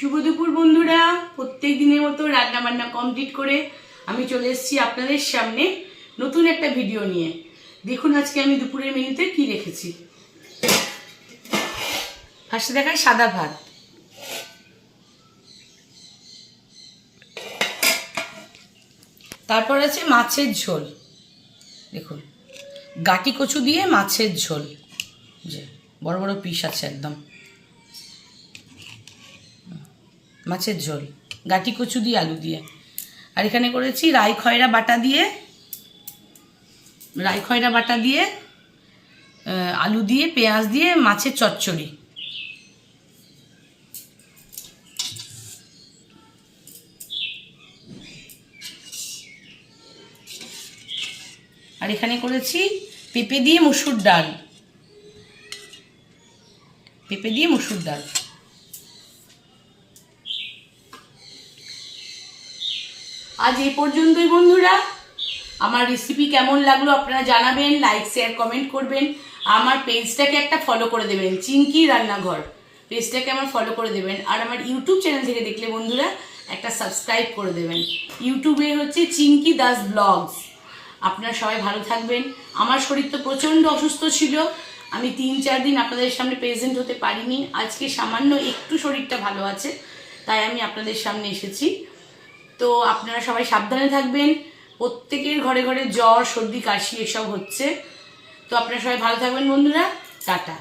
শুভ দুপুর বন্ধুরা। প্রত্যেক দিনের মতো রান্না বান্না কমপ্লিট করে আমি চলে এসেছি আপনাদের সামনে নতুন একটা ভিডিও নিয়ে। দেখুন আজকে আমি দুপুরের মেনুতে কি রেখেছি। ফার্স্টে দেখাই সাদা ভাত, তারপর আছে মাছের ঝোল। দেখুন গাটি কচু দিয়ে মাছের ঝোল, যে বড় বড় পিস আছে একদম মাছের ঝোল, গাটি কচু দিয়ে আলু দিয়ে। আর এখানে করেছি রাই খয়রা বাটা দিয়ে আলু দিয়ে পেঁয়াজ দিয়ে মাছের চচ্চড়ি। আর এখানে করেছি পেঁপে দিয়ে মসুর ডাল, আজ এই পর্যন্তই বন্ধুরা। আমার রেসিপি কেমন লাগলো আপনারা জানাবেন, লাইক শেয়ার কমেন্ট করবেন। আমার পেজটাকে একটা ফলো করে দেবেন, চিঙ্কি রান্নাঘর পেজটাকে আমার ফলো করে দেবেন। আর আমার ইউটিউব চ্যানেল থেকে দেখলে বন্ধুরা একটা সাবস্ক্রাইব করে দেবেন। ইউটিউবে হচ্ছে চিঙ্কি দাস ব্লগস। আপনারা সবাই ভালো থাকবেন। আমার শরীর তো প্রচণ্ড অসুস্থ ছিল, আমি 3-4 দিন আপনাদের সামনে প্রেজেন্ট হতে পারিনি। আজকে সামান্য একটু শরীরটা ভালো আছে, তাই আমি আপনাদের সামনে এসেছি। তো আপনারা সবাই সাবধানে থাকবেন। প্রত্যেকের ঘরে ঘরে জ্বর, সর্দি, কাশি এসব হচ্ছে। তো আপনারা সবাই ভালো থাকবেন বন্ধুরা। টাটা।